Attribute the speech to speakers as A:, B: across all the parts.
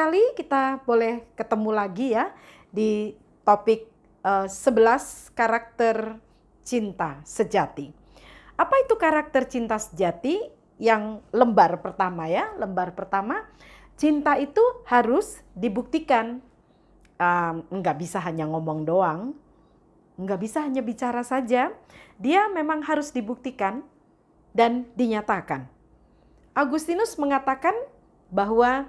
A: sekali kita boleh ketemu lagi ya di topik 11 karakter cinta sejati. Apa itu karakter cinta sejati? Yang lembar pertama ya, lembar pertama, cinta itu harus dibuktikan. Nggak bisa hanya ngomong doang, nggak bisa hanya bicara saja, dia memang harus dibuktikan dan dinyatakan. Agustinus mengatakan bahwa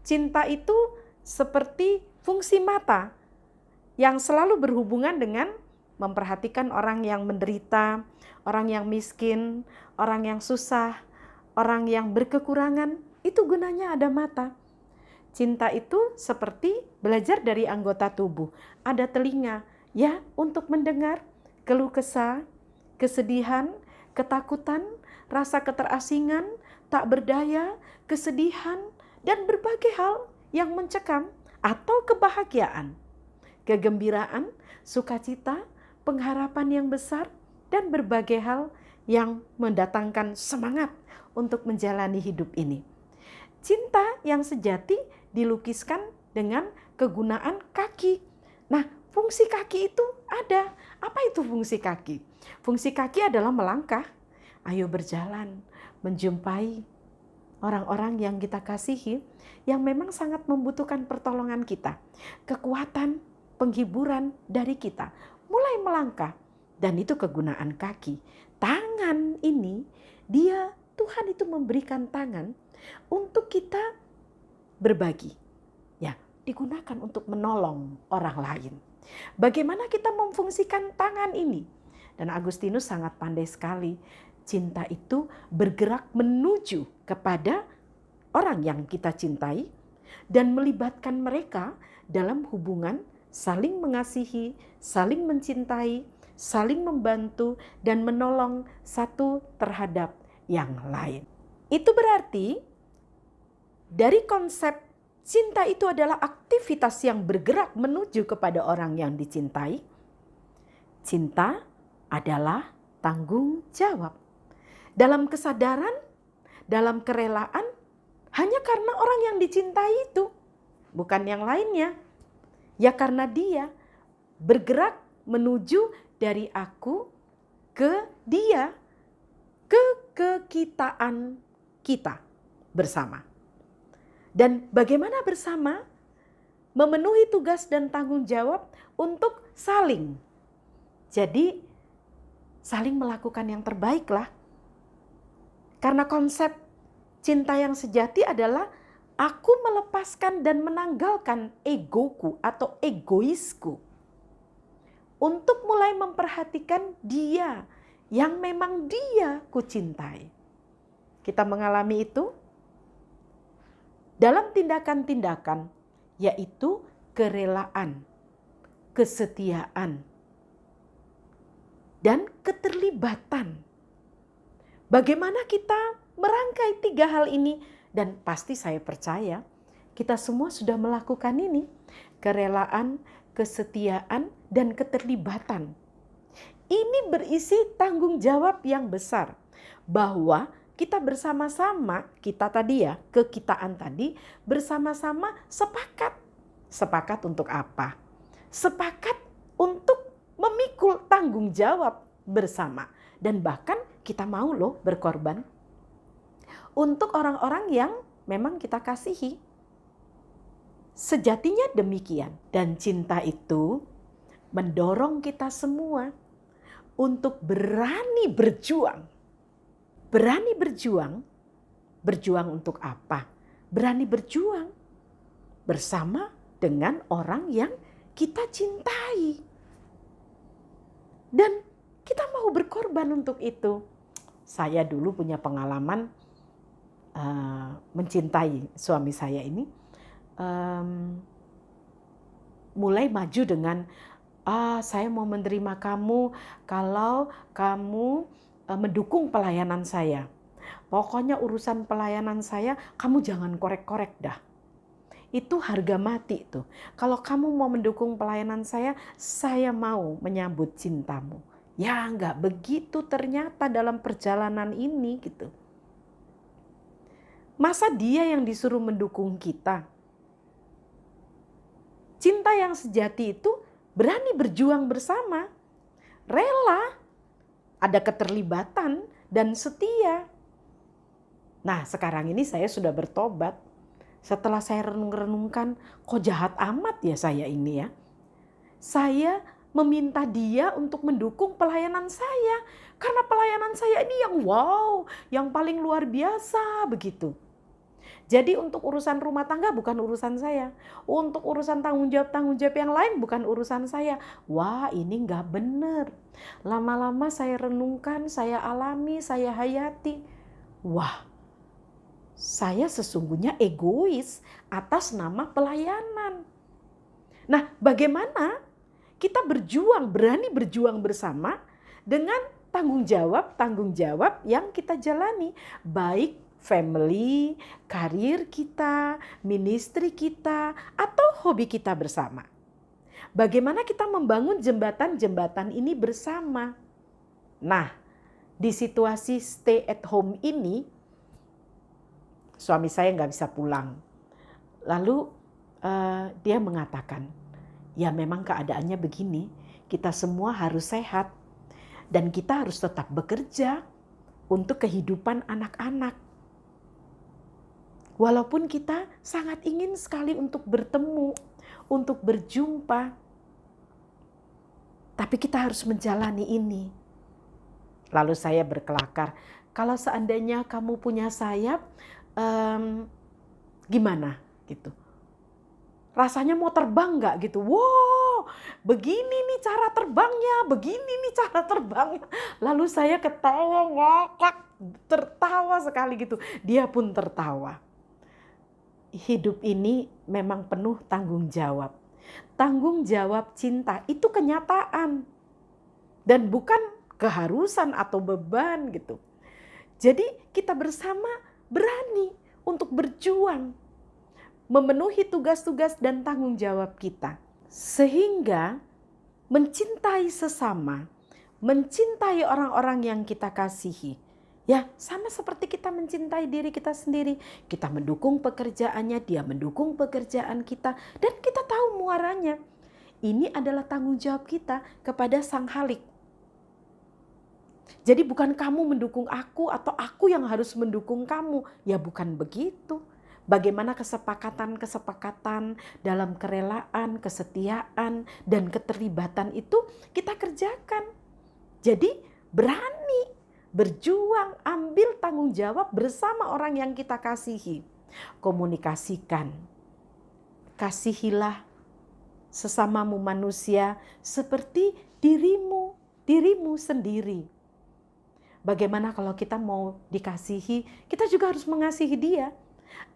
A: cinta itu seperti fungsi mata yang selalu berhubungan dengan memperhatikan orang yang menderita, orang yang miskin, orang yang susah, orang yang berkekurangan. Itu gunanya ada mata. Cinta itu seperti belajar dari anggota tubuh. Ada telinga ya untuk mendengar keluh kesah, kesedihan, ketakutan, rasa keterasingan, tak berdaya, kesedihan, dan berbagai hal yang mencekam atau kebahagiaan, kegembiraan, sukacita, pengharapan yang besar, dan berbagai hal yang mendatangkan semangat untuk menjalani hidup ini. Cinta yang sejati dilukiskan dengan kegunaan kaki. Nah, fungsi kaki itu ada. Apa itu fungsi kaki? Fungsi kaki adalah melangkah. Ayo berjalan, menjumpai orang-orang yang kita kasihi, yang memang sangat membutuhkan pertolongan kita. Kekuatan, penghiburan dari kita. Mulai melangkah. Dan itu kegunaan kaki. Tangan ini, Tuhan itu memberikan tangan untuk kita berbagi. Ya, digunakan untuk menolong orang lain. Bagaimana kita memfungsikan tangan ini? Dan Agustinus sangat pandai sekali. Cinta itu bergerak menuju kepada orang yang kita cintai dan melibatkan mereka dalam hubungan saling mengasihi, saling mencintai, saling membantu dan menolong satu terhadap yang lain. Itu berarti dari konsep cinta itu adalah aktivitas yang bergerak menuju kepada orang yang dicintai. Cinta adalah tanggung jawab. Dalam kesadaran, dalam kerelaan, hanya karena orang yang dicintai itu, bukan yang lainnya. Ya karena dia bergerak menuju dari aku ke dia, ke kekitaan kita bersama. Dan bagaimana bersama? Memenuhi tugas dan tanggung jawab untuk saling. Jadi saling melakukan yang terbaik lah. Karena konsep cinta yang sejati adalah aku melepaskan dan menanggalkan egoku atau egoisku untuk mulai memperhatikan dia yang memang dia kucintai. Kita mengalami itu dalam tindakan-tindakan, yaitu kerelaan, kesetiaan, dan keterlibatan. Bagaimana kita merangkai 3 hal ini? Dan pasti saya percaya kita semua sudah melakukan ini. Kerelaan, kesetiaan, dan keterlibatan. Ini berisi tanggung jawab yang besar. Bahwa kita bersama-sama, kita tadi ya, kekitaan tadi, bersama-sama sepakat. Sepakat untuk apa? Sepakat untuk memikul tanggung jawab bersama. Dan bahkan kita mau loh berkorban untuk orang-orang yang memang kita kasihi. Sejatinya demikian. Dan cinta itu mendorong kita semua untuk berani berjuang. Berani berjuang. Berjuang untuk apa? Berani berjuang bersama dengan orang yang kita cintai. Dan kita mau berkorban untuk itu. Saya dulu punya pengalaman mencintai suami saya ini. Mulai maju dengan, saya mau menerima kamu kalau kamu mendukung pelayanan saya. Pokoknya urusan pelayanan saya, kamu jangan korek-korek dah. Itu harga mati tuh. Kalau kamu mau mendukung pelayanan saya mau menyambut cintamu. Ya enggak begitu ternyata dalam perjalanan ini gitu. Masa dia yang disuruh mendukung kita? Cinta yang sejati itu berani berjuang bersama, rela, ada keterlibatan dan setia. Nah, sekarang ini saya sudah bertobat. Setelah saya renung-renungkan, kok jahat amat ya saya ini ya. Saya meminta dia untuk mendukung pelayanan saya. Karena pelayanan saya ini yang wow, yang paling luar biasa begitu. Jadi untuk urusan rumah tangga bukan urusan saya. Untuk urusan tanggung jawab yang lain bukan urusan saya. Wah, ini nggak benar. Lama-lama saya renungkan, saya alami, saya hayati. Wah, saya sesungguhnya egois atas nama pelayanan. Nah, bagaimana kita berani berjuang bersama dengan tanggung jawab yang kita jalani, baik family, karir kita, ministry kita, atau hobi kita bersama. Bagaimana kita membangun jembatan-jembatan ini bersama. Nah, di situasi stay at home ini, suami saya nggak bisa pulang. Lalu dia mengatakan, ya memang keadaannya begini, kita semua harus sehat. Dan kita harus tetap bekerja untuk kehidupan anak-anak. Walaupun kita sangat ingin sekali untuk bertemu, untuk berjumpa. Tapi kita harus menjalani ini. Lalu saya berkelakar, kalau seandainya kamu punya sayap, gimana gitu? Rasanya mau terbang nggak gitu? Wow, begini nih cara terbangnya, begini nih cara terbangnya. Lalu saya ketawa ngakak, tertawa sekali gitu. Dia pun tertawa. Hidup ini memang penuh tanggung jawab. Tanggung jawab cinta itu kenyataan. Dan bukan keharusan atau beban gitu. Jadi kita bersama berani untuk berjuang, memenuhi tugas-tugas dan tanggung jawab kita. Sehingga mencintai sesama, mencintai orang-orang yang kita kasihi. Ya, sama seperti kita mencintai diri kita sendiri. Kita mendukung pekerjaannya, dia mendukung pekerjaan kita, dan kita tahu muaranya. Ini adalah tanggung jawab kita kepada Sang Khalik. Jadi bukan kamu mendukung aku atau aku yang harus mendukung kamu. Ya bukan begitu. Bagaimana kesepakatan-kesepakatan dalam kerelaan, kesetiaan, dan keterlibatan itu kita kerjakan. Jadi berani, berjuang, ambil tanggung jawab bersama orang yang kita kasihi. Komunikasikan. Kasihilah sesamamu manusia seperti dirimu sendiri. Bagaimana kalau kita mau dikasihi, kita juga harus mengasihi dia.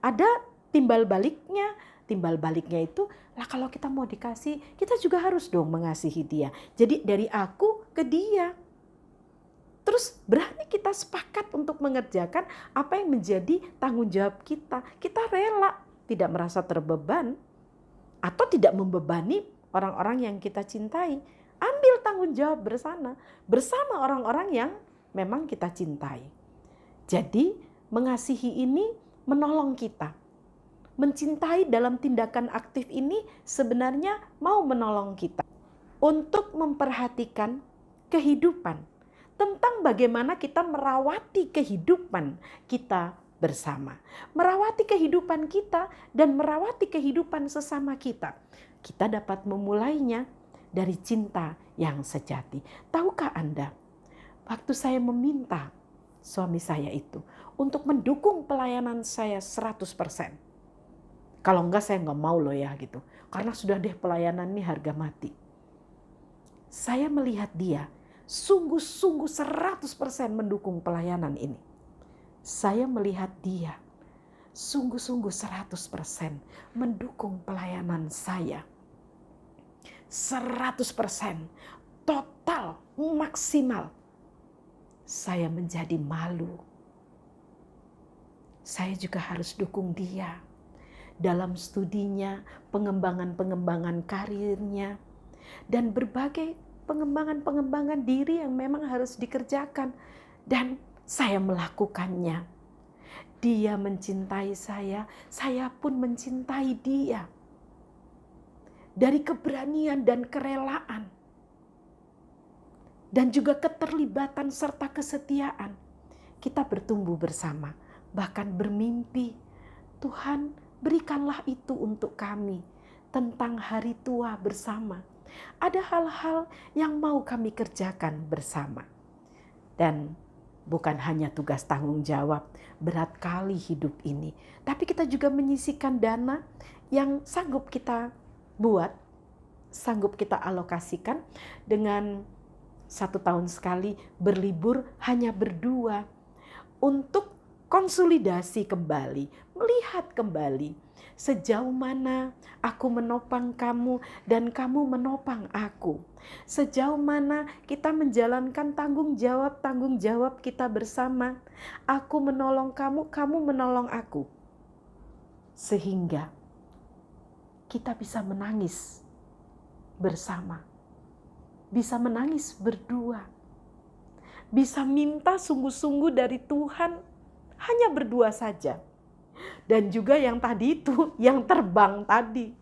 A: Ada timbal baliknya. Timbal baliknya itu, lah kalau kita mau dikasih, kita juga harus dong mengasihi dia. Jadi dari aku ke dia. Terus berani kita sepakat untuk mengerjakan apa yang menjadi tanggung jawab kita. Kita rela, tidak merasa terbeban atau tidak membebani orang-orang yang kita cintai. Ambil tanggung jawab bersama orang-orang yang memang kita cintai. Jadi mengasihi ini menolong kita. Mencintai dalam tindakan aktif ini sebenarnya mau menolong kita untuk memperhatikan kehidupan, tentang bagaimana kita merawati kehidupan kita bersama, merawati kehidupan kita dan merawati kehidupan sesama kita. Kita dapat memulainya dari cinta yang sejati. Tahukah Anda, waktu saya meminta suami saya itu untuk mendukung pelayanan saya 100%. Kalau enggak saya enggak mau loh ya gitu. Karena sudah deh pelayanan ini harga mati. Saya melihat dia sungguh-sungguh 100% mendukung pelayanan ini. Saya melihat dia sungguh-sungguh 100% mendukung pelayanan saya. 100% total, maksimal. Saya menjadi malu. Saya juga harus dukung dia dalam studinya, pengembangan karirnya, dan berbagai pengembangan diri yang memang harus dikerjakan. Dan saya melakukannya. Dia mencintai saya pun mencintai dia. dari keberanian dan kerelaan, dan juga keterlibatan serta kesetiaan, kita bertumbuh bersama, bahkan bermimpi, Tuhan berikanlah itu untuk kami tentang hari tua bersama. Ada hal-hal yang mau kami kerjakan bersama. Dan bukan hanya tugas tanggung jawab, berat kali hidup ini. Tapi kita juga menyisihkan dana yang sanggup kita buat, sanggup kita alokasikan dengan 1 tahun sekali berlibur hanya berdua. Untuk konsolidasi kembali, melihat kembali sejauh mana aku menopang kamu dan kamu menopang aku. Sejauh mana kita menjalankan tanggung jawab kita bersama. Aku menolong kamu, kamu menolong aku. Sehingga kita bisa menangis bersama. Bisa menangis berdua. Bisa minta sungguh-sungguh dari Tuhan hanya berdua saja. Dan juga yang tadi itu, yang terbang tadi.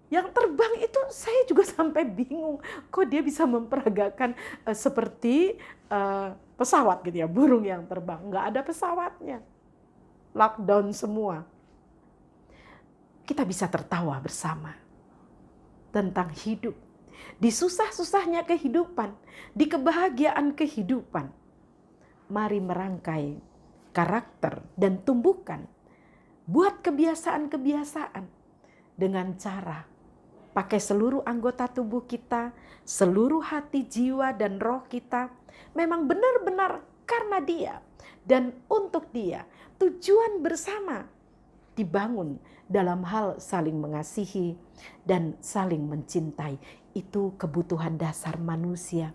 A: Yang terbang itu saya juga sampai bingung. Kok dia bisa memperagakan seperti pesawat gitu ya, burung yang terbang. Nggak ada pesawatnya. Lockdown semua. Kita bisa tertawa bersama tentang hidup. Di susah-susahnya kehidupan, di kebahagiaan kehidupan. Mari merangkai karakter dan tumbuhkan. Buat kebiasaan-kebiasaan dengan cara pakai seluruh anggota tubuh kita, seluruh hati, jiwa, dan roh kita. Memang benar-benar karena Dia dan untuk Dia. Tujuan bersama dibangun dalam hal saling mengasihi dan saling mencintai. Itu kebutuhan dasar manusia.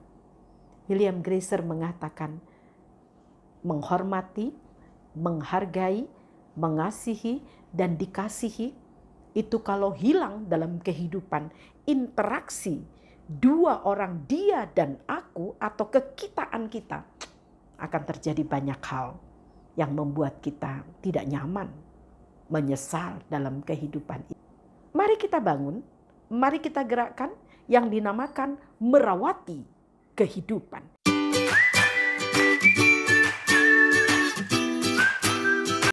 A: William Greiser mengatakan, menghormati, menghargai, mengasihi, dan dikasihi, itu kalau hilang dalam kehidupan, interaksi dua orang, dia dan aku, atau kekitaan kita, akan terjadi banyak hal yang membuat kita tidak nyaman, menyesal dalam kehidupan ini. Mari kita bangun, mari kita gerakkan yang dinamakan merawati kehidupan.